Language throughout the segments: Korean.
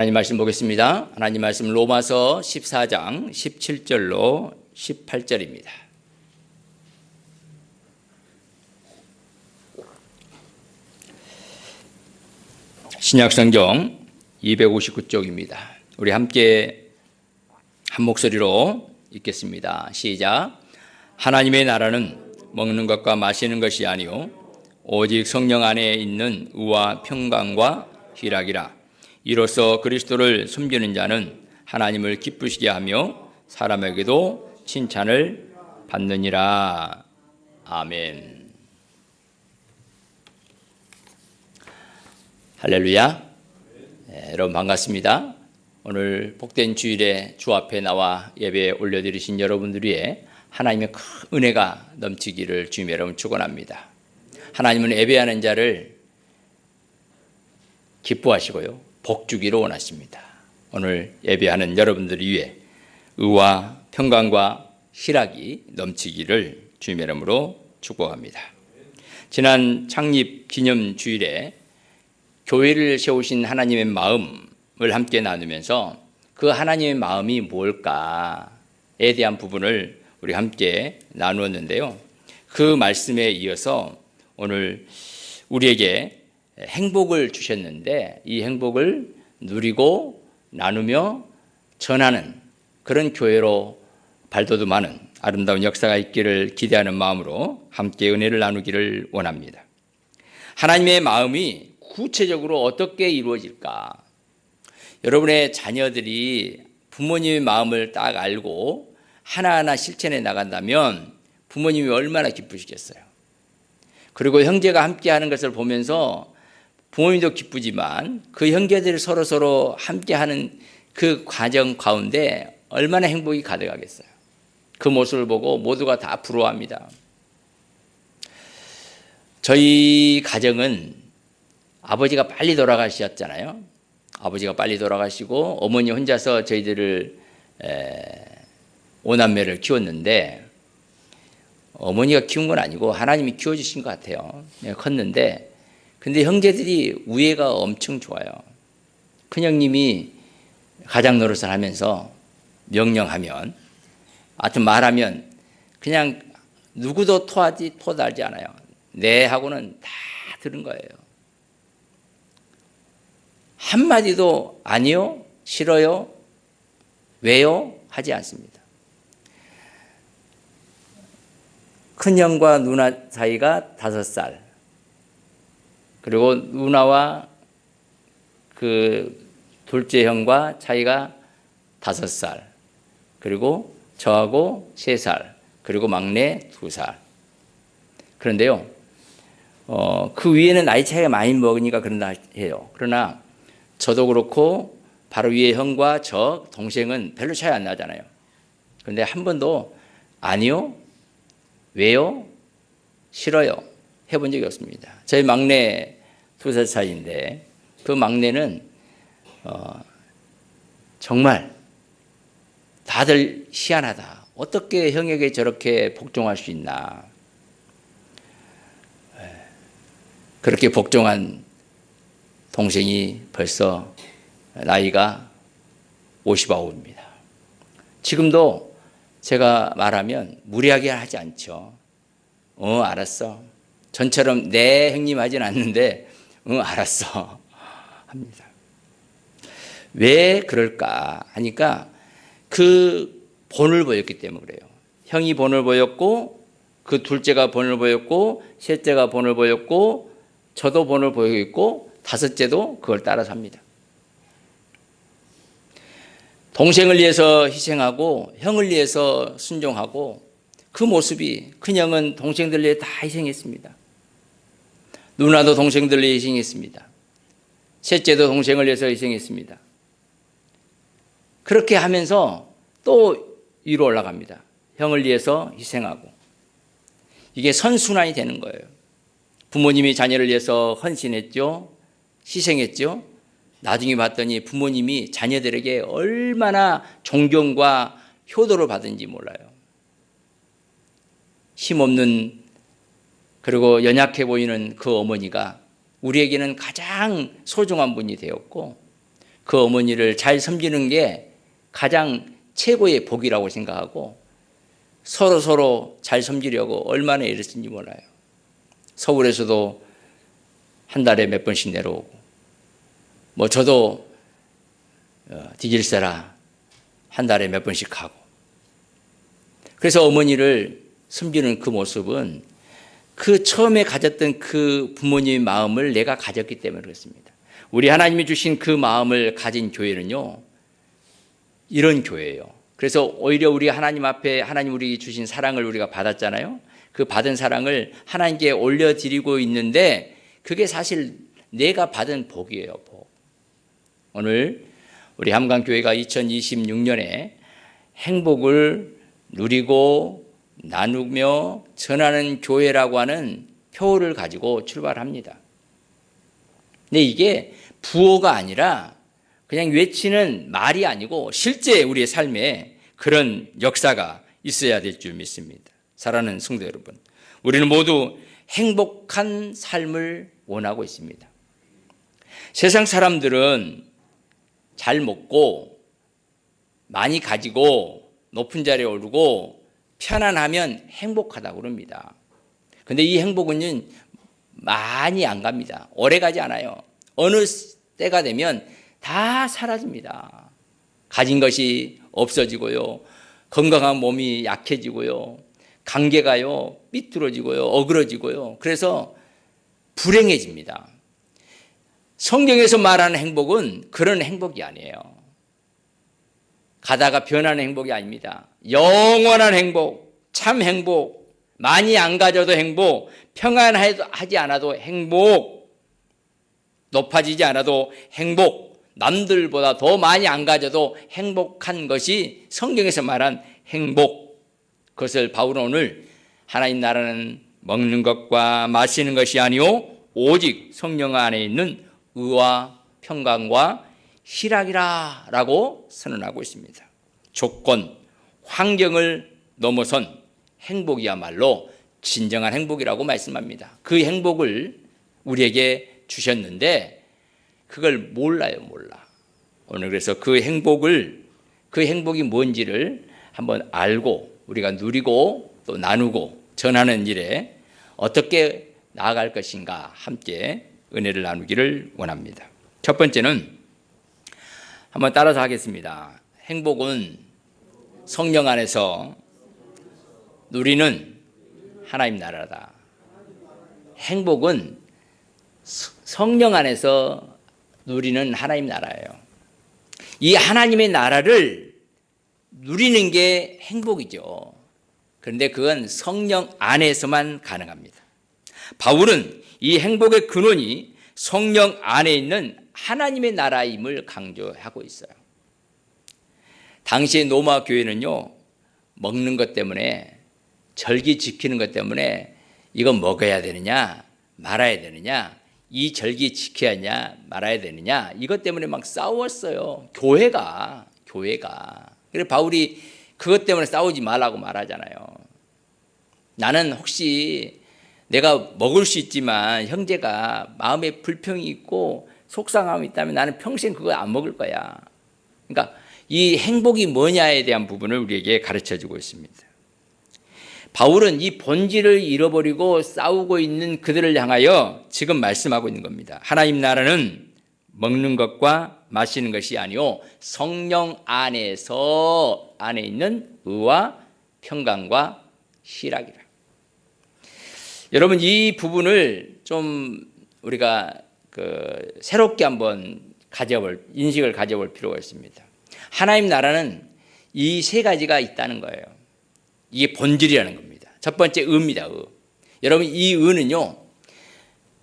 하나님 말씀 보겠습니다. 하나님 말씀 로마서 14장 17절로 18절입니다. 신약성경 259쪽입니다. 우리 함께 한 목소리로 읽겠습니다. 시작. 하나님의 나라는 먹는 것과 마시는 것이 아니요 오직 성령 안에 있는 의와 평강과 희락이라. 이로써 그리스도를 숨기는 자는 하나님을 기쁘시게 하며 사람에게도 칭찬을 받느니라. 아멘. 할렐루야. 여러분 반갑습니다. 오늘 복된 주일에 주 앞에 나와 예배 올려드리신 여러분들 위해 하나님의 큰 은혜가 넘치기를 주님의 이름으로 축원합니다. 하나님은 예배하는 자를 기뻐하시고요 복 주기를 원하십니다. 오늘 예배하는 여러분들을 위해 의와 평강과 희락이 넘치기를 주님의 이름으로 축복합니다. 지난 창립 기념 주일에 교회를 세우신 하나님의 마음을 함께 나누면서 그 하나님의 마음이 뭘까에 대한 부분을 우리 함께 나누었는데요. 그 말씀에 이어서 오늘 우리에게 행복을 주셨는데 이 행복을 누리고 나누며 전하는 그런 교회로 발돋움하는 아름다운 역사가 있기를 기대하는 마음으로 함께 은혜를 나누기를 원합니다. 하나님의 마음이 구체적으로 어떻게 이루어질까? 여러분의 자녀들이 부모님의 마음을 딱 알고 하나하나 실천해 나간다면 부모님이 얼마나 기쁘시겠어요. 그리고 형제가 함께하는 것을 보면서 부모님도 기쁘지만 그 형제들이 서로 함께하는 그 과정 가운데 얼마나 행복이 가득하겠어요. 그 모습을 보고 모두가 다 부러워합니다. 저희 가정은 아버지가 빨리 돌아가셨잖아요. 아버지가 빨리 돌아가시고 어머니 혼자서 저희들을 5남매를 키웠는데 어머니가 키운 건 아니고 하나님이 키워주신 것 같아요. 컸는데 근데 형제들이 우애가 엄청 좋아요. 큰형님이 가장 노릇을 하면서 명령하면 하여튼 말하면 그냥 누구도 토달지 않아요. 네 하고는 다 들은 거예요. 한마디도 아니요, 싫어요, 왜요 하지 않습니다. 큰형과 누나 사이가 5살, 그리고 누나와 그 둘째 형과 차이가 5살, 그리고 저하고 3살, 그리고 막내 2살. 그런데요, 그 위에는 나이 차이가 많이 먹으니까 그런다 해요. 그러나 저도 그렇고 바로 위에 형과 저 동생은 별로 차이 안 나잖아요. 그런데 한 번도 아니요, 왜요, 싫어요 해본 적이 없습니다. 저희 막내 2살 차이인데 그 막내는 정말 다들 희한하다. 어떻게 형에게 저렇게 복종할 수 있나. 그렇게 복종한 동생이 벌써 나이가 59입니다. 지금도 제가 말하면 무리하게 하지 않죠. 알았어. 전처럼 네 형님 하진 않는데 알았어 합니다. 왜 그럴까 하니까 그 본을 보였기 때문에 그래요. 형이 본을 보였고 그 둘째가 본을 보였고 셋째가 본을 보였고 저도 본을 보이고 있고 5째도 그걸 따라서 합니다. 동생을 위해서 희생하고 형을 위해서 순종하고 그 모습이 큰형은 동생들 위해 다 희생했습니다. 누나도 동생들 위해 희생했습니다. 셋째도 동생을 위해서 희생했습니다. 그렇게 하면서 또 위로 올라갑니다. 형을 위해서 희생하고. 이게 선순환이 되는 거예요. 부모님이 자녀를 위해서 헌신했죠. 희생했죠. 나중에 봤더니 부모님이 자녀들에게 얼마나 존경과 효도를 받은지 몰라요. 힘없는 그리고 연약해 보이는 그 어머니가 우리에게는 가장 소중한 분이 되었고 그 어머니를 잘 섬기는 게 가장 최고의 복이라고 생각하고 서로 잘 섬기려고 얼마나 애를 쓴지 몰라요. 서울에서도 한 달에 몇 번씩 내려오고, 뭐 저도 디질세라 한 달에 몇 번씩 가고. 그래서 어머니를 섬기는 그 모습은 그 처음에 가졌던 그 부모님의 마음을 내가 가졌기 때문에 그렇습니다. 우리 하나님이 주신 그 마음을 가진 교회는요, 이런 교회예요. 그래서 오히려 우리 하나님 앞에 하나님 우리 주신 사랑을 우리가 받았잖아요. 그 받은 사랑을 하나님께 올려드리고 있는데 그게 사실 내가 받은 복이에요. 복. 오늘 우리 함강교회가 2026년에 행복을 누리고 나누며 전하는 교회라고 하는 표를 가지고 출발합니다. 근데 이게 부호가 아니라 그냥 외치는 말이 아니고 실제 우리의 삶에 그런 역사가 있어야 될 줄 믿습니다. 사랑하는 성도 여러분, 우리는 모두 행복한 삶을 원하고 있습니다. 세상 사람들은 잘 먹고 많이 가지고 높은 자리에 오르고 편안하면 행복하다고 그럽니다. 그런데 이 행복은 많이 안 갑니다. 오래 가지 않아요. 어느 때가 되면 다 사라집니다. 가진 것이 없어지고요. 건강한 몸이 약해지고요. 관계가요, 삐뚤어지고요. 어그러지고요. 그래서 불행해집니다. 성경에서 말하는 행복은 그런 행복이 아니에요. 가다가 변하는 행복이 아닙니다. 영원한 행복, 참 행복, 많이 안 가져도 행복, 평안하지 않아도 행복, 높아지지 않아도 행복, 남들보다 더 많이 안 가져도 행복한 것이 성경에서 말한 행복. 그것을 바울은 오늘 하나님 나라는 먹는 것과 마시는 것이 아니오 오직 성령 안에 있는 의와 평강과 희락이라 라고 선언하고 있습니다. 조건, 환경을 넘어선 행복이야말로 진정한 행복이라고 말씀합니다. 그 행복을 우리에게 주셨는데 그걸 몰라요. 오늘 그래서 그 행복이 뭔지를 한번 알고 우리가 누리고 또 나누고 전하는 일에 어떻게 나아갈 것인가 함께 은혜를 나누기를 원합니다. 첫 번째는 한번 따라서 하겠습니다. 행복은 성령 안에서 누리는 하나님 나라다. 행복은 성령 안에서 누리는 하나님 나라예요. 이 하나님의 나라를 누리는 게 행복이죠. 그런데 그건 성령 안에서만 가능합니다. 바울은 이 행복의 근원이 성령 안에 있는 하나님의 나라임을 강조하고 있어요. 당시의 로마 교회는요, 먹는 것 때문에, 절기 지키는 것 때문에 이건 먹어야 되느냐 말아야 되느냐, 이 절기 지켜야 하냐 말아야 되느냐, 이것 때문에 막 싸웠어요. 교회가. 그래서 바울이 그것 때문에 싸우지 말라고 말하잖아요. 나는 혹시 내가 먹을 수 있지만 형제가 마음에 불평이 있고 속상함이 있다면 나는 평생 그거 안 먹을 거야. 그러니까 이 행복이 뭐냐에 대한 부분을 우리에게 가르쳐주고 있습니다. 바울은 이 본질을 잃어버리고 싸우고 있는 그들을 향하여 지금 말씀하고 있는 겁니다. 하나님 나라는 먹는 것과 마시는 것이 아니오 성령 안에 있는 의와 평강과 희락이라. 여러분, 이 부분을 좀 우리가 새롭게 한번 인식을 가져볼 필요가 있습니다. 하나님 나라는 이 세 가지가 있다는 거예요. 이게 본질이라는 겁니다. 첫 번째 의입니다. 의. 여러분, 이 의는요,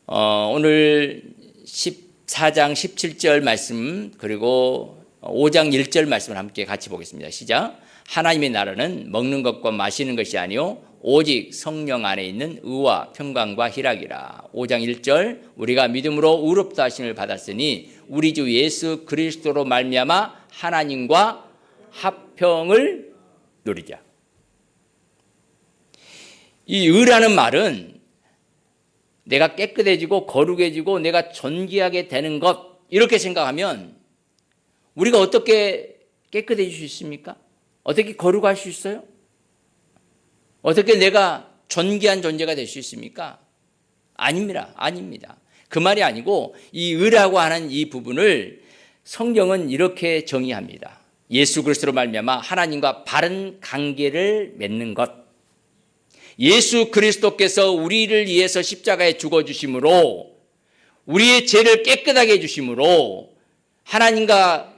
오늘 14장 17절 말씀 그리고 5장 1절 말씀을 함께 같이 보겠습니다. 시작. 하나님의 나라는 먹는 것과 마시는 것이 아니요 오직 성령 안에 있는 의와 평강과 희락이라. 5장 1절 우리가 믿음으로 의롭다 하심을 받았으니 우리 주 예수 그리스도로 말미암아 하나님과 합평을 누리자. 이 의라는 말은 내가 깨끗해지고 거룩해지고 내가 존귀하게 되는 것, 이렇게 생각하면 우리가 어떻게 깨끗해질 수 있습니까? 어떻게 거룩할 수 있어요? 어떻게 내가 존귀한 존재가 될 수 있습니까? 아닙니다. 아닙니다. 그 말이 아니고 이 의라고 하는 이 부분을 성경은 이렇게 정의합니다. 예수 그리스도로 말미암아 하나님과 바른 관계를 맺는 것. 예수 그리스도께서 우리를 위해서 십자가에 죽어주심으로 우리의 죄를 깨끗하게 해주심으로 하나님과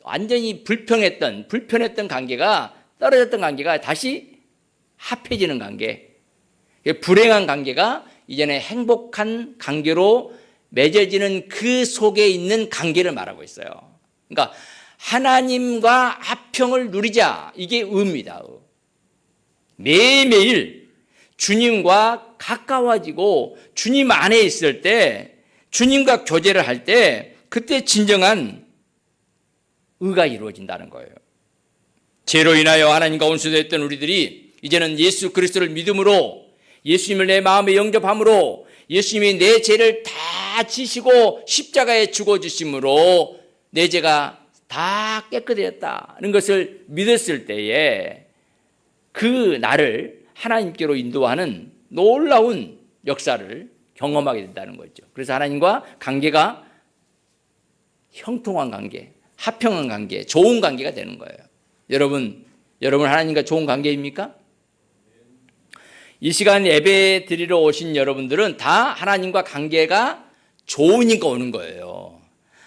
완전히 불편했던 관계가 떨어졌던 관계가 다시 합해지는 관계, 불행한 관계가 이제는 행복한 관계로 맺어지는 그 속에 있는 관계를 말하고 있어요. 그러니까 하나님과 합평을 누리자, 이게 의입니다. 매일매일 주님과 가까워지고 주님 안에 있을 때, 주님과 교제를 할 때 그때 진정한 의가 이루어진다는 거예요. 죄로 인하여 하나님과 원수됐던 우리들이 이제는 예수 그리스도를 믿음으로, 예수님을 내 마음에 영접함으로, 예수님이 내 죄를 다 지시고 십자가에 죽어주심으로 내 죄가 다 깨끗해졌다는 것을 믿었을 때에 그 나를 하나님께로 인도하는 놀라운 역사를 경험하게 된다는 거죠. 그래서 하나님과 관계가 형통한 관계, 합평한 관계, 좋은 관계가 되는 거예요. 여러분 하나님과 좋은 관계입니까? 이 시간 예배 드리러 오신 여러분들은 다 하나님과 관계가 좋으니까 오는 거예요.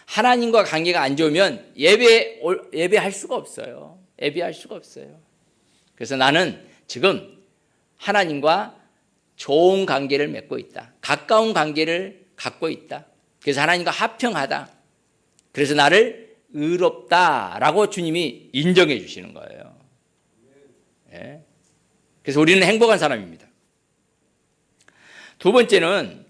하나님과 관계가 안 좋으면 예배할 수가 없어요. 예배할 수가 없어요. 그래서 나는 지금 하나님과 좋은 관계를 맺고 있다. 가까운 관계를 갖고 있다. 그래서 하나님과 합평하다. 그래서 나를 의롭다라고 주님이 인정해 주시는 거예요. 네. 그래서 우리는 행복한 사람입니다. 두 번째는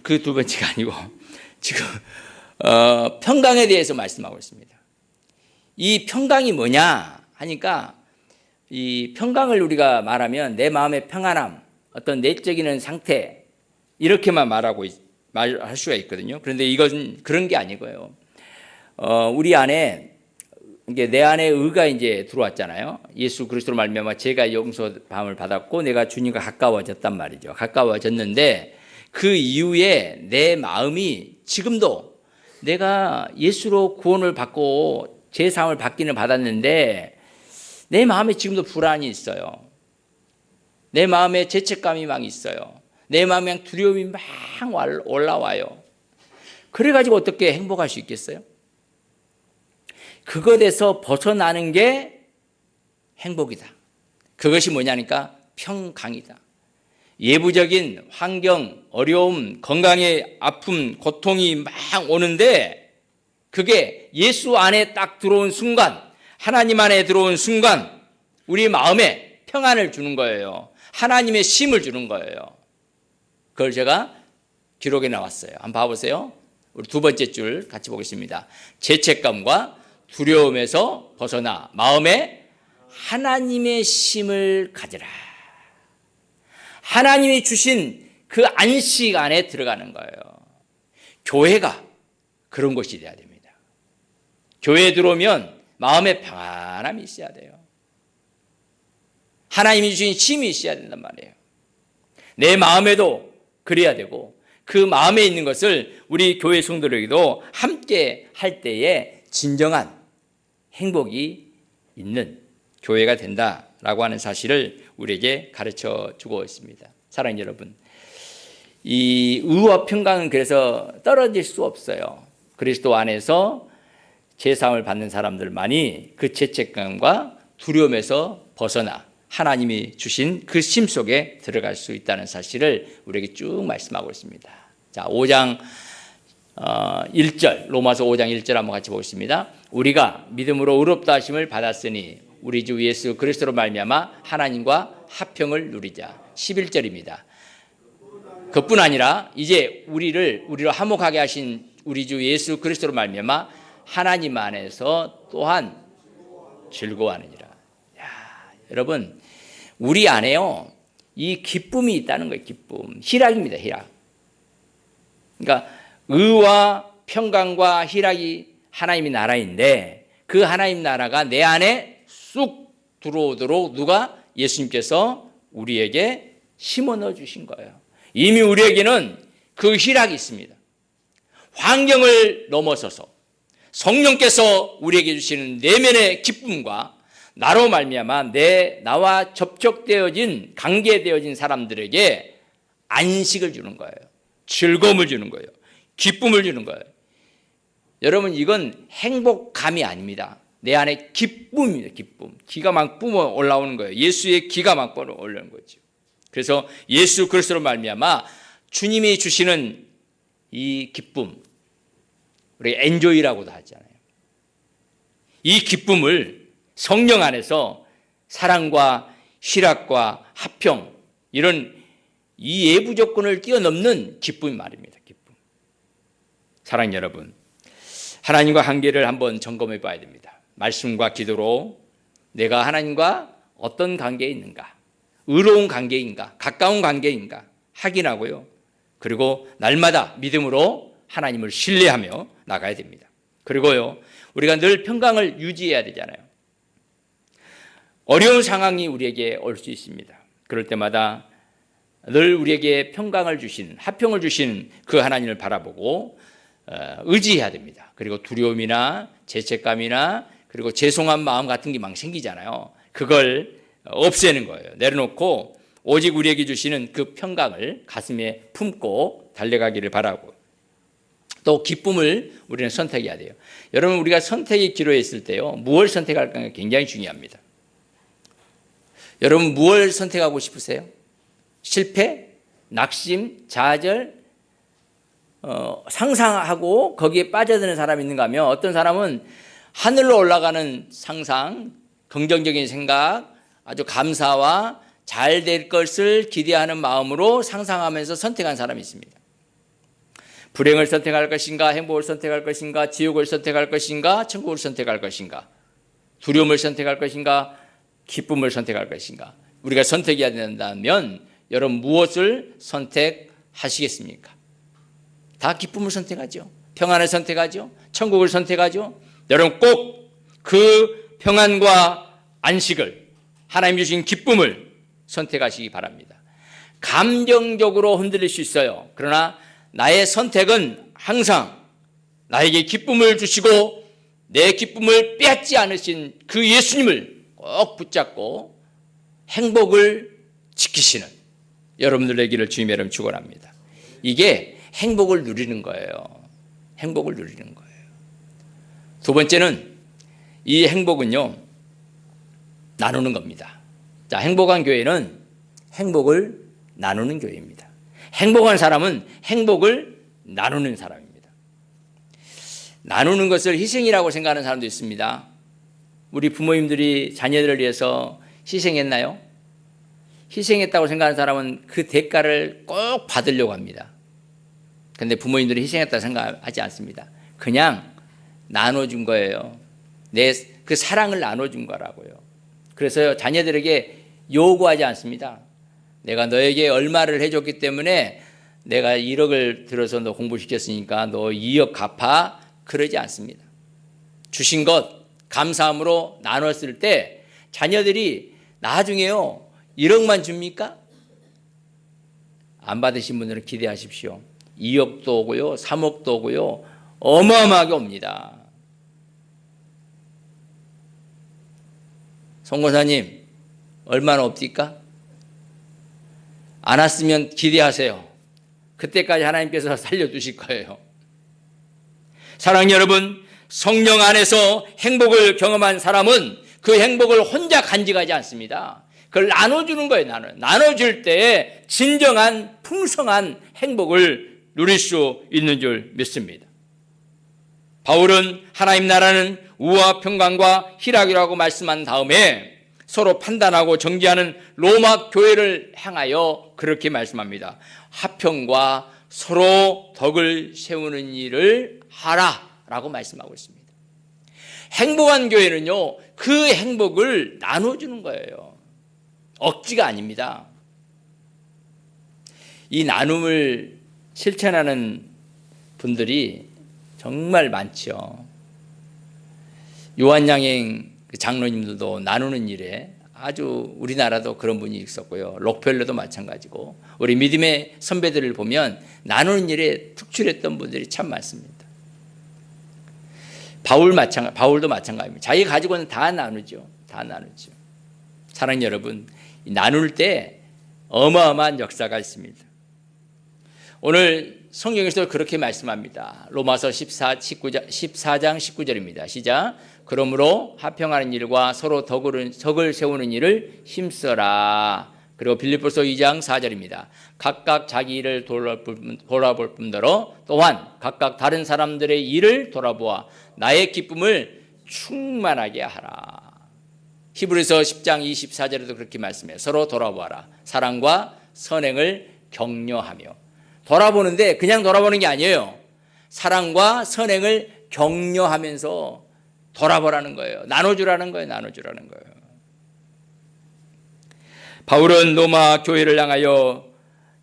그 두 번째가 아니고 지금 평강에 대해서 말씀하고 있습니다. 이 평강이 뭐냐 하니까 이 평강을 우리가 말하면 내 마음의 평안함, 어떤 내적인 상태 이렇게만 말할 수가 있거든요. 그런데 이건 그런 게 아니고요. 우리 안에 이게 내 안에 의가 이제 들어왔잖아요. 예수 그리스도로 말미암아 죄가 용서함을 받았고 내가 주님과 가까워졌단 말이죠. 가까워졌는데 그 이후에 내 마음이 지금도 내가 예수로 구원을 받고 죄 사함을 받기는 받았는데 내 마음에 지금도 불안이 있어요. 내 마음에 죄책감이 막 있어요. 내 마음에 두려움이 막 올라와요. 그래가지고 어떻게 행복할 수 있겠어요? 그것에서 벗어나는 게 행복이다. 그것이 뭐냐니까 평강이다. 예부적인 환경, 어려움, 건강의 아픔, 고통이 막 오는데 그게 예수 안에 딱 들어온 순간, 하나님 안에 들어온 순간 우리 마음에 평안을 주는 거예요. 하나님의 쉼을 주는 거예요. 그걸 제가 기록에 나왔어요. 한번 봐보세요. 우리 두 번째 줄 같이 보겠습니다. 죄책감과 두려움에서 벗어나 마음에 하나님의 쉼을 가지라. 하나님이 주신 그 안식 안에 들어가는 거예요. 교회가 그런 곳이 돼야 됩니다. 교회에 들어오면 마음에 평안함이 있어야 돼요. 하나님이 주신 쉼이 있어야 된단 말이에요. 내 마음에도 그래야 되고 그 마음에 있는 것을 우리 교회 성도들에게도 함께 할 때에 진정한 행복이 있는 교회가 된다라고 하는 사실을 우리에게 가르쳐 주고 있습니다. 사랑하는 여러분, 이 의와 평강은 그래서 떨어질 수 없어요. 그리스도 안에서 죄사함을 받는 사람들만이 그 죄책감과 두려움에서 벗어나 하나님이 주신 그 쉼 속에 들어갈 수 있다는 사실을 우리에게 쭉 말씀하고 있습니다. 자, 5장 1절, 로마서 5장 1절 한번 같이 보겠습니다. 우리가 믿음으로 의롭다 하심을 받았으니 우리 주 예수 그리스도로 말미암아 하나님과 합평을 누리자. 11절입니다. 그뿐 아니라 이제 우리를 화목하게 하신 우리 주 예수 그리스도로 말미암아 하나님 안에서 또한 즐거워하느니라. 여러분, 우리 안에요 이 기쁨이 있다는 거예요. 기쁨, 희락입니다. 희락. 그러니까 의와 평강과 희락이 하나님의 나라인데 그 하나님 나라가 내 안에 쑥 들어오도록 누가? 예수님께서 우리에게 심어 넣어 주신 거예요. 이미 우리에게는 그 희락이 있습니다. 환경을 넘어서서 성령께서 우리에게 주시는 내면의 기쁨과 나로 말미암아 나와 접촉되어진 관계되어진 사람들에게 안식을 주는 거예요. 즐거움을 주는 거예요. 기쁨을 주는 거예요. 여러분 이건 행복감이 아닙니다. 내 안에 기쁨입니다. 기쁨. 기가 막 뿜어 올라오는 거예요. 예수의 기가 막 뿜어 올라오는 거죠. 그래서 예수 그리스도로 말미암아 주님이 주시는 이 기쁨, 우리 엔조이라고도 하잖아요. 이 기쁨을 성령 안에서 사랑과 희락과 화평 이런 이 예부 조건을 뛰어넘는 기쁨이 말입니다. 기쁨. 사랑 여러분, 하나님과 관계를 한번 점검해 봐야 됩니다. 말씀과 기도로 내가 하나님과 어떤 관계에 있는가? 의로운 관계인가? 가까운 관계인가? 확인하고요. 그리고 날마다 믿음으로 하나님을 신뢰하며 나가야 됩니다. 그리고요, 우리가 늘 평강을 유지해야 되잖아요. 어려운 상황이 우리에게 올 수 있습니다. 그럴 때마다 늘 우리에게 평강을 주신, 화평을 주신 그 하나님을 바라보고 의지해야 됩니다. 그리고 두려움이나 죄책감이나 그리고 죄송한 마음 같은 게 막 생기잖아요. 그걸 없애는 거예요. 내려놓고 오직 우리에게 주시는 그 평강을 가슴에 품고 달려가기를 바라고, 또 기쁨을 우리는 선택해야 돼요. 여러분 우리가 선택의 기로에 있을 때요, 무엇을 선택할까가 굉장히 중요합니다. 여러분 무엇을 선택하고 싶으세요? 실패, 낙심, 좌절, 상상하고 거기에 빠져드는 사람이 있는가 하면, 어떤 사람은 하늘로 올라가는 상상, 긍정적인 생각, 아주 감사와 잘 될 것을 기대하는 마음으로 상상하면서 선택한 사람이 있습니다. 불행을 선택할 것인가, 행복을 선택할 것인가, 지옥을 선택할 것인가, 천국을 선택할 것인가, 두려움을 선택할 것인가, 기쁨을 선택할 것인가. 우리가 선택해야 된다면 여러분 무엇을 선택하시겠습니까? 다 기쁨을 선택하죠. 평안을 선택하죠. 천국을 선택하죠. 여러분 꼭 그 평안과 안식을, 하나님 주신 기쁨을 선택하시기 바랍니다. 감정적으로 흔들릴 수 있어요. 그러나 나의 선택은 항상 나에게 기쁨을 주시고 내 기쁨을 빼앗지 않으신 그 예수님을 꼭 붙잡고 행복을 지키시는 여러분들 되기를 주님의 이름으로 축원합니다. 이게 행복을 누리는 거예요. 행복을 누리는 거예요. 두 번째는 이 행복은요, 나누는 겁니다. 자, 행복한 교회는 행복을 나누는 교회입니다. 행복한 사람은 행복을 나누는 사람입니다. 나누는 것을 희생이라고 생각하는 사람도 있습니다. 우리 부모님들이 자녀들을 위해서 희생했나요? 희생했다고 생각하는 사람은 그 대가를 꼭 받으려고 합니다. 그런데 부모님들이 희생했다고 생각하지 않습니다. 그냥 나눠준 거예요. 그 사랑을 나눠준 거라고요. 그래서 자녀들에게 요구하지 않습니다. 내가 너에게 얼마를 해줬기 때문에 내가 1억을 들어서 너 공부시켰으니까 너 2억 갚아, 그러지 않습니다. 주신 것 감사함으로 나눴을 때 자녀들이 나중에요 1억만 줍니까? 안 받으신 분들은 기대하십시오. 2억도 오고요, 3억도 오고요, 어마어마하게 옵니다. 송권사님 얼마나 없습니까? 안 왔으면 기대하세요. 그때까지 하나님께서 살려주실 거예요. 사랑하는 여러분, 성령 안에서 행복을 경험한 사람은 그 행복을 혼자 간직하지 않습니다. 그걸 나눠주는 거예요. 나눠줄 때에 진정한 풍성한 행복을 누릴 수 있는 줄 믿습니다. 바울은 하나님 나라는 우와 평강과 희락이라고 말씀한 다음에 서로 판단하고 정죄하는 로마 교회를 향하여 그렇게 말씀합니다. 화평과 서로 덕을 세우는 일을 하라라고 말씀하고 있습니다. 행복한 교회는요, 그 행복을 나눠주는 거예요. 억지가 아닙니다. 이 나눔을 실천하는 분들이 정말 많죠. 요한양행 장로님들도 나누는 일에 아주 우리나라도 그런 분이 있었고요. 록펠러도 마찬가지고 우리 믿음의 선배들을 보면 나누는 일에 특출했던 분들이 참 많습니다. 바울도 마찬가지입니다. 자기가 가지고 있는 다 나누죠. 다 나누죠. 사랑하는 여러분, 나눌 때 어마어마한 역사가 있습니다. 오늘 성경에서도 그렇게 말씀합니다. 로마서 14장 19절입니다. 시작. 그러므로 화평하는 일과 서로 덕을 세우는 일을 힘써라. 그리고 빌립보서 2장 4절입니다. 각각 자기 일을 돌아볼 뿐더러 또한 각각 다른 사람들의 일을 돌아보아 나의 기쁨을 충만하게 하라. 히브리서 10장 24절에도 그렇게 말씀해요. 서로 돌아보아라. 사랑과 선행을 격려하며. 돌아보는데 그냥 돌아보는 게 아니에요. 사랑과 선행을 격려하면서 돌아보라는 거예요. 나눠주라는 거예요. 나눠주라는 거예요. 바울은 로마 교회를 향하여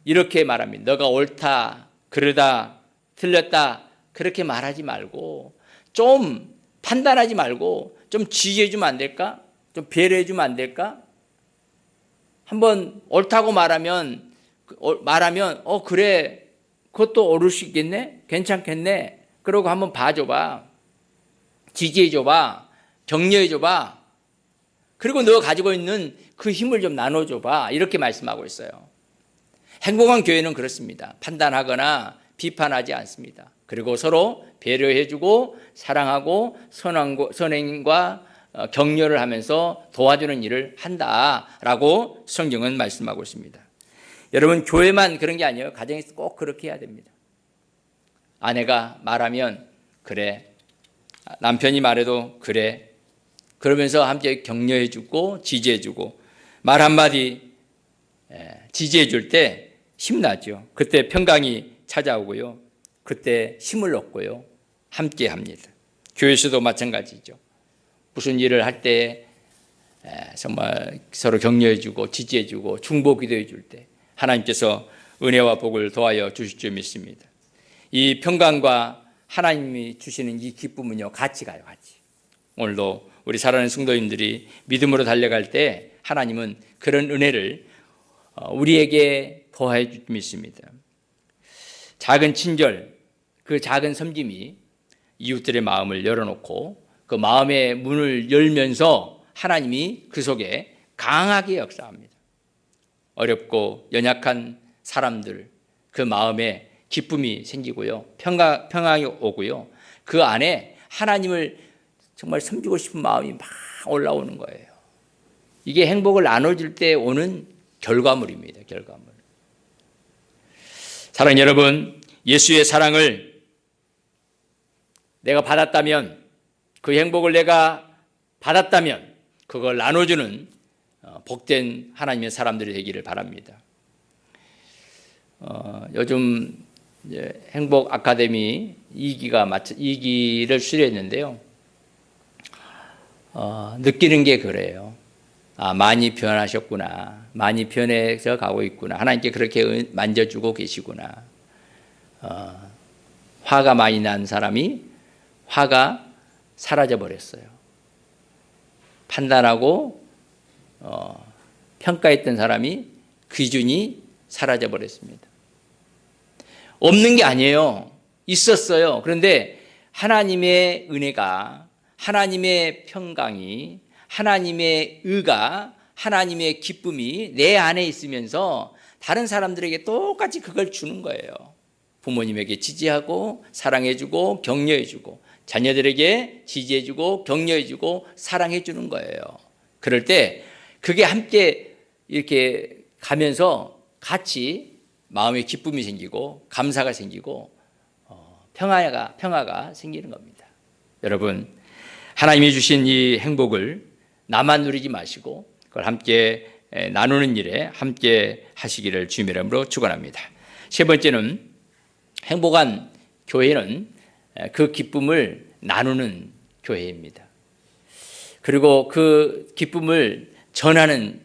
이렇게 말합니다. 너가 옳다, 그르다, 틀렸다 그렇게 말하지 말고 좀 판단하지 말고 좀 지혜해 주면 안 될까? 좀 배려해 주면 안 될까? 한번 옳다고 말하면 그래 그것도 옳을 수 있겠네? 괜찮겠네? 그러고 한번 봐줘봐. 지지해줘봐. 격려해줘봐. 그리고 너 가지고 있는 그 힘을 좀 나눠줘봐. 이렇게 말씀하고 있어요. 행복한 교회는 그렇습니다. 판단하거나 비판하지 않습니다. 그리고 서로 배려해주고 사랑하고 선행과 격려를 하면서 도와주는 일을 한다라고 성경은 말씀하고 있습니다. 여러분, 교회만 그런 게 아니에요. 가정에서 꼭 그렇게 해야 됩니다. 아내가 말하면 그래, 남편이 말해도 그래, 그러면서 함께 격려해주고 지지해주고 말 한마디 지지해줄 때 힘나죠. 그때 평강이 찾아오고요. 그때 힘을 얻고요. 함께 합니다. 교회에서도 마찬가지죠. 무슨 일을 할 때 정말 서로 격려해주고 지지해주고 중보 기도해줄 때 하나님께서 은혜와 복을 더하여 주실 줄 믿습니다. 이 평강과 하나님이 주시는 이 기쁨은요, 같이 가요, 같이. 오늘도 우리 사랑하는 성도님들이 믿음으로 달려갈 때 하나님은 그런 은혜를 우리에게 더해 줄 줄 믿습니다. 작은 친절, 그 작은 섬김이 이웃들의 마음을 열어놓고 그 마음의 문을 열면서 하나님이 그 속에 강하게 역사합니다. 어렵고 연약한 사람들 그 마음에 기쁨이 생기고요. 평강이 오고요. 그 안에 하나님을 정말 섬기고 싶은 마음이 막 올라오는 거예요. 이게 행복을 나눠줄 때 오는 결과물입니다. 결과물. 사랑하는 여러분, 예수의 사랑을 내가 받았다면, 그 행복을 내가 받았다면 그걸 나눠주는 복된 하나님의 사람들이 되기를 바랍니다. 요즘 행복 아카데미 2기를 수료했는데요. 느끼는 게 그래요. 많이 변하셨구나. 많이 변해서 가고 있구나. 하나님께 그렇게 만져주고 계시구나. 화가 많이 난 사람이 화가 사라져 버렸어요. 판단하고 평가했던 사람이 기준이 사라져 버렸습니다. 없는 게 아니에요. 있었어요. 그런데 하나님의 은혜가, 하나님의 평강이, 하나님의 의가, 하나님의 기쁨이 내 안에 있으면서 다른 사람들에게 똑같이 그걸 주는 거예요. 부모님에게 지지하고 사랑해주고 격려해주고 자녀들에게 지지해주고 격려해주고 사랑해주는 거예요. 그럴 때 그게 함께 이렇게 가면서 같이 마음의 기쁨이 생기고 감사가 생기고 평화가 생기는 겁니다. 여러분, 하나님이 주신 이 행복을 나만 누리지 마시고 그걸 함께 나누는 일에 함께 하시기를 주님의 이름으로 축원합니다. 세 번째는 행복한 교회는 그 기쁨을 나누는 교회입니다. 그리고 그 기쁨을 전하는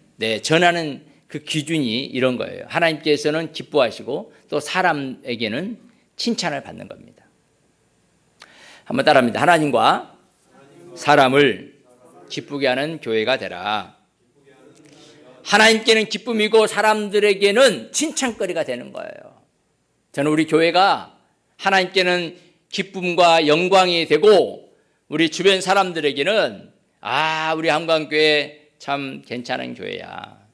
그 기준이 이런 거예요. 하나님께서는 기뻐하시고 또 사람에게는 칭찬을 받는 겁니다. 한번 따라합니다. 하나님과 사람을 기쁘게 하는 교회가 되라. 하나님께는 기쁨이고 사람들에게는 칭찬거리가 되는 거예요. 저는 우리 교회가 하나님께는 기쁨과 영광이 되고 우리 주변 사람들에게는 우리 한강교회 참 괜찮은 교회야,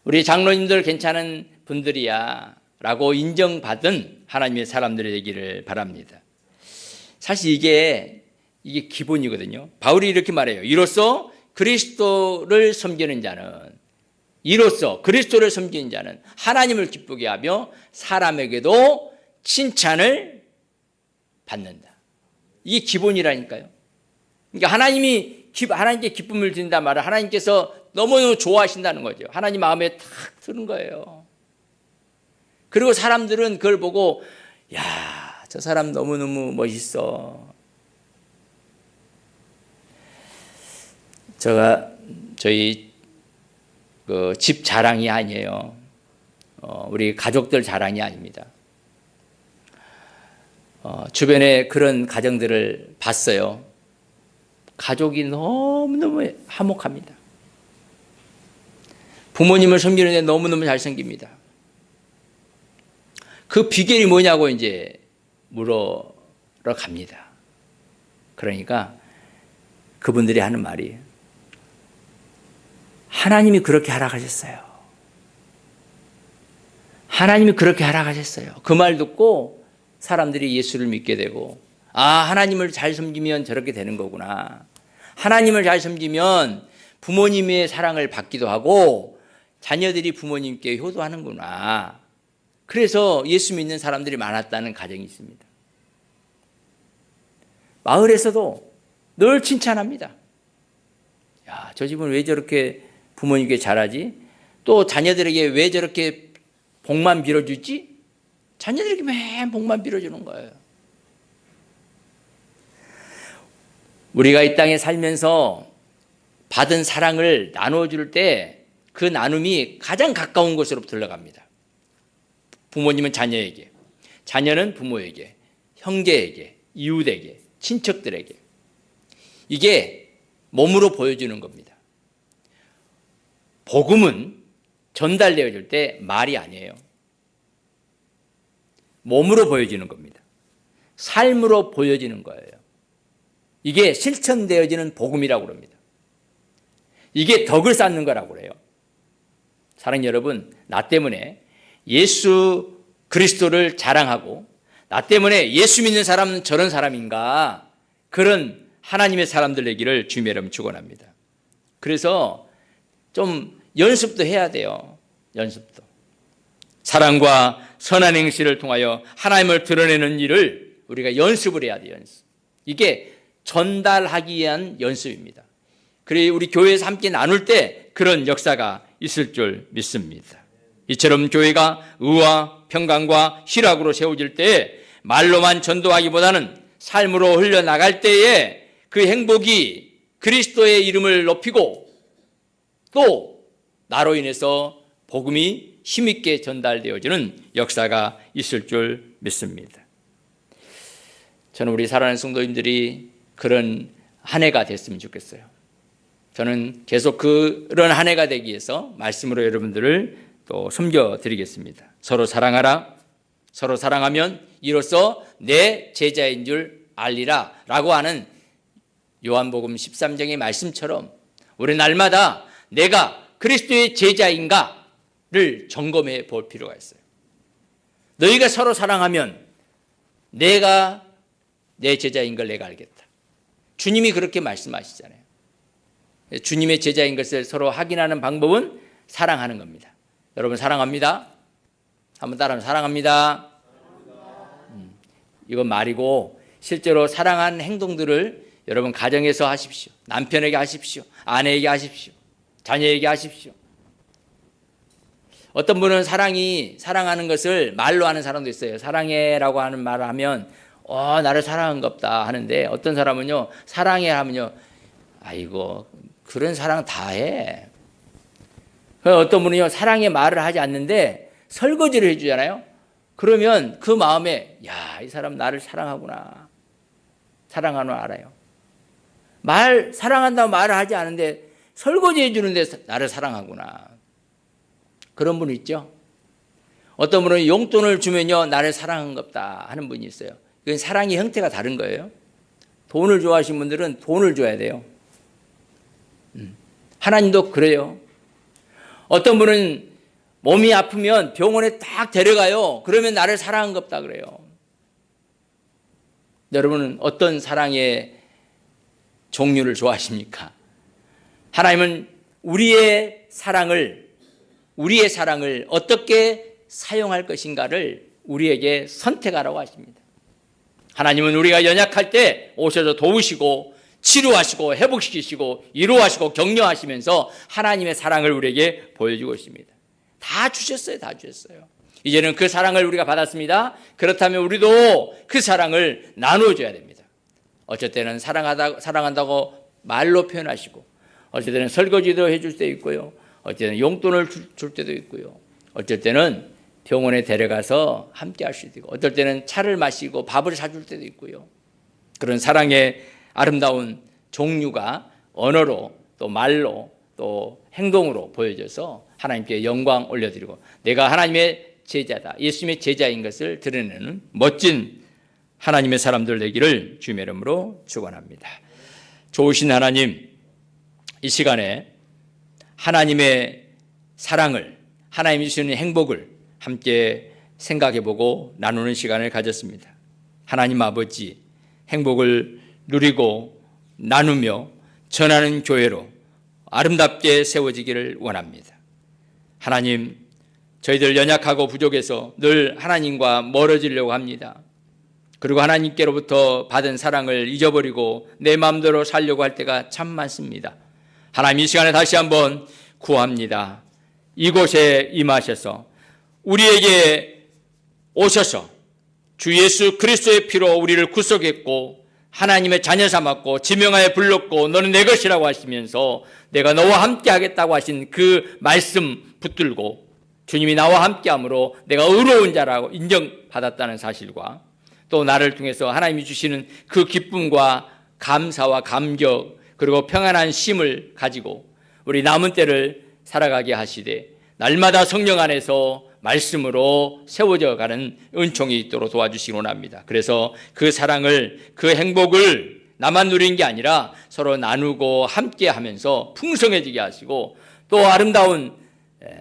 우리 장로님들 괜찮은 분들이야 라고 인정받은 하나님의 사람들이 되기를 바랍니다. 사실 이게 기본이거든요. 바울이 이렇게 말해요. 이로써 그리스도를 섬기는 자는 하나님을 기쁘게 하며 사람에게도 칭찬을 받는다. 이게 기본이라니까요. 그러니까 하나님께 기쁨을 드린다 말은 하나님께서 너무너무 좋아하신다는 거죠. 하나님 마음에 탁 드는 거예요. 그리고 사람들은 그걸 보고 저 사람 너무너무 멋있어. 저희 집 자랑이 아니에요. 우리 가족들 자랑이 아닙니다. 주변에 그런 가정들을 봤어요. 가족이 너무너무 화목합니다. 부모님을 섬기는데 너무너무 잘생깁니다. 그 비결이 뭐냐고 이제 물으러 갑니다. 그러니까 그분들이 하는 말이 하나님이 그렇게 하락하셨어요. 하나님이 그렇게 하락하셨어요. 그 말 듣고 사람들이 예수를 믿게 되고 하나님을 잘 섬기면 저렇게 되는 거구나. 하나님을 잘 섬기면 부모님의 사랑을 받기도 하고 자녀들이 부모님께 효도하는구나. 그래서 예수 믿는 사람들이 많았다는 가정이 있습니다. 마을에서도 늘 칭찬합니다. 저 집은 왜 저렇게 부모님께 잘하지? 또 자녀들에게 왜 저렇게 복만 빌어주지? 자녀들에게 맨 복만 빌어주는 거예요. 우리가 이 땅에 살면서 받은 사랑을 나눠줄 때 그 나눔이 가장 가까운 곳으로 들어갑니다. 부모님은 자녀에게, 자녀는 부모에게, 형제에게, 이웃에게, 친척들에게. 이게 몸으로 보여주는 겁니다. 복음은 전달되어질 때 말이 아니에요. 몸으로 보여지는 겁니다. 삶으로 보여지는 거예요. 이게 실천되어지는 복음이라고 합니다. 이게 덕을 쌓는 거라고 그래요. 사랑하는 여러분, 나 때문에 예수 그리스도를 자랑하고 나 때문에 예수 믿는 사람은 저런 사람인가, 그런 하나님의 사람들 되기를 주님의 이름 축원합니다. 그래서 좀 연습도 해야 돼요. 연습도. 사랑과 선한 행실을 통하여 하나님을 드러내는 일을 우리가 연습을 해야 돼요. 연습. 이게 전달하기 위한 연습입니다. 그리고 우리 교회에서 함께 나눌 때 그런 역사가 있을 줄 믿습니다. 이처럼 교회가 의와 평강과 희락으로 세워질 때에 말로만 전도하기보다는 삶으로 흘러나갈 때에 그 행복이 그리스도의 이름을 높이고 또 나로 인해서 복음이 힘있게 전달되어지는 역사가 있을 줄 믿습니다. 저는 우리 사랑하는 성도님들이 그런 한 해가 됐으면 좋겠어요. 저는 계속 그런 한 해가 되기 위해서 말씀으로 여러분들을 또 섬겨드리겠습니다. 서로 사랑하라. 서로 사랑하면 이로써 내 제자인 줄 알리라 라고 하는 요한복음 13장의 말씀처럼 우리 날마다 내가 그리스도의 제자인가를 점검해 볼 필요가 있어요. 너희가 서로 사랑하면 내가 내 제자인 걸 내가 알겠다. 주님이 그렇게 말씀하시잖아요. 주님의 제자인 것을 서로 확인하는 방법은 사랑하는 겁니다. 여러분 사랑합니다. 한번 따라하면 사랑합니다. 이건 말이고 실제로 사랑하는 행동들을 여러분 가정에서 하십시오. 남편에게 하십시오. 아내에게 하십시오. 자녀에게 하십시오. 어떤 분은 사랑하는 것을 말로 하는 사람도 있어요. 사랑해라고 하는 말을 하면 나를 사랑한갑다 하는데 어떤 사람은요 사랑해 하면요 아이고 그런 사랑 다 해. 어떤 분은요 사랑의 말을 하지 않는데 설거지를 해주잖아요. 그러면 그 마음에 이 사람 나를 사랑하구나. 사랑하는 걸 알아요. 사랑한다고 말을 하지 않은데 설거지 해주는데 나를 사랑하구나. 그런 분 있죠. 어떤 분은 용돈을 주면요 나를 사랑한 겁다 하는 분이 있어요. 이건 사랑의 형태가 다른 거예요. 돈을 좋아하시는 분들은 돈을 줘야 돼요. 하나님도 그래요. 어떤 분은 몸이 아프면 병원에 딱 데려가요. 그러면 나를 사랑한 겁다 그래요. 여러분은 어떤 사랑의 종류를 좋아하십니까? 하나님은 우리의 사랑을 어떻게 사용할 것인가를 우리에게 선택하라고 하십니다. 하나님은 우리가 연약할 때 오셔서 도우시고 치료하시고 회복시키시고 위로하시고 격려하시면서 하나님의 사랑을 우리에게 보여주고 있습니다. 다 주셨어요. 다 주셨어요. 이제는 그 사랑을 우리가 받았습니다. 그렇다면 우리도 그 사랑을 나눠줘야 됩니다. 어쩔 때는 사랑한다고 말로 표현하시고, 어쩔 때는 설거지도 해줄 때 있고요, 어쩔 때는 용돈을 줄 때도 있고요, 어쩔 때는 병원에 데려가서 함께 할 수도 있고, 어떨 때는 차를 마시고 밥을 사줄 때도 있고요. 그런 사랑의 아름다운 종류가 언어로 또 말로 또 행동으로 보여져서 하나님께 영광 올려드리고 내가 하나님의 제자다, 예수님의 제자인 것을 드러내는 멋진 하나님의 사람들 되기를 주님의 이름으로 축원합니다. 좋으신 하나님, 이 시간에 하나님의 사랑을, 하나님이 주시는 행복을 함께 생각해보고 나누는 시간을 가졌습니다. 하나님 아버지, 행복을 누리고 나누며 전하는 교회로 아름답게 세워지기를 원합니다. 하나님, 저희들 연약하고 부족해서 늘 하나님과 멀어지려고 합니다. 그리고 하나님께로부터 받은 사랑을 잊어버리고 내 마음대로 살려고 할 때가 참 많습니다. 하나님, 이 시간에 다시 한번 구합니다. 이곳에 임하셔서 우리에게 오셔서 주 예수 그리스도의 피로 우리를 구속했고 하나님의 자녀 삼았고 지명하여 불렀고 너는 내 것이라고 하시면서 내가 너와 함께 하겠다고 하신 그 말씀 붙들고 주님이 나와 함께함으로 내가 의로운 자라고 인정받았다는 사실과 또 나를 통해서 하나님이 주시는 그 기쁨과 감사와 감격 그리고 평안한 쉼을 가지고 우리 남은 때를 살아가게 하시되 날마다 성령 안에서 말씀으로 세워져 가는 은총이 있도록 도와주시기 원합니다. 그래서 그 사랑을, 그 행복을 나만 누리는 게 아니라 서로 나누고 함께 하면서 풍성해지게 하시고 또 아름다운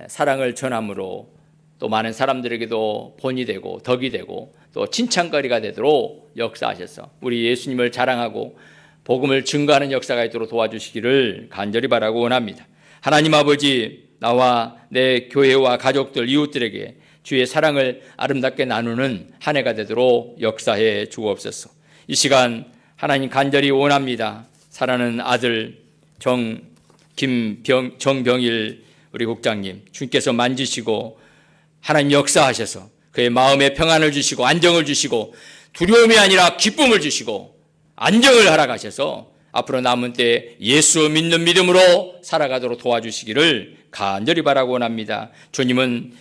사랑을 전함으로 또 많은 사람들에게도 본이 되고 덕이 되고 또 칭찬거리가 되도록 역사하셔서 우리 예수님을 자랑하고 복음을 증거하는 역사가 있도록 도와주시기를 간절히 바라고 원합니다. 하나님 아버지, 나와 내 교회와 가족들, 이웃들에게 주의 사랑을 아름답게 나누는 한 해가 되도록 역사해 주옵소서. 이 시간 하나님 간절히 원합니다. 사랑하는 아들 정병일 우리 국장님, 주님께서 만지시고 하나님 역사하셔서 그의 마음에 평안을 주시고 안정을 주시고 두려움이 아니라 기쁨을 주시고 안정을 허락하셔서 앞으로 남은 때 예수 믿는 믿음으로 살아가도록 도와주시기를 간절히 바라고 원합니다. 주님은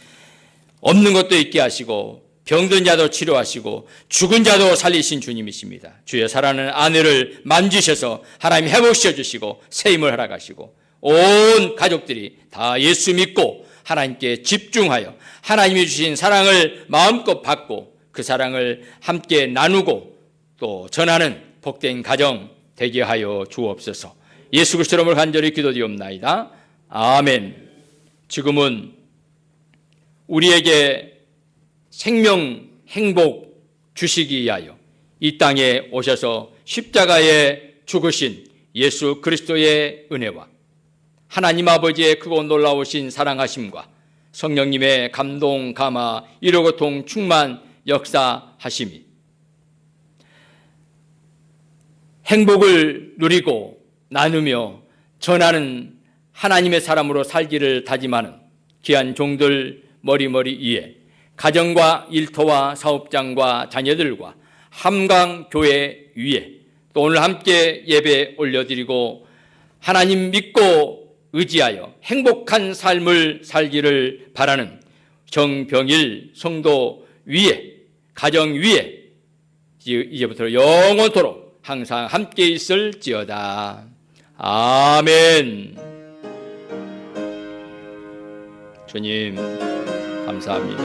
없는 것도 있게 하시고 병든 자도 치료하시고 죽은 자도 살리신 주님이십니다. 주의 사랑하는 아내를 만지셔서 하나님 회복시켜 주시고 새 힘을 허락하시고 온 가족들이 다 예수 믿고 하나님께 집중하여 하나님이 주신 사랑을 마음껏 받고 그 사랑을 함께 나누고 또 전하는 복된 가정 되게 하여 주옵소서. 예수 그리스도 이름으로 간절히 기도드리옵나이다. 아멘. 지금은 우리에게 생명, 행복 주시기 위하여 이 땅에 오셔서 십자가에 죽으신 예수 그리스도의 은혜와 하나님 아버지의 크고 놀라우신 사랑하심과 성령님의 감동, 감화, 위로고통, 충만, 역사하심이 행복을 누리고 나누며 전하는 하나님의 사람으로 살기를 다짐하는 귀한 종들 머리머리 위에 가정과 일터와 사업장과 자녀들과 함강교회 위에 또 오늘 함께 예배 올려드리고 하나님 믿고 의지하여 행복한 삶을 살기를 바라는 정병일 성도 위에 가정 위에 이제부터 영원토록 항상 함께 있을지어다. 아멘. 주님 감사합니다.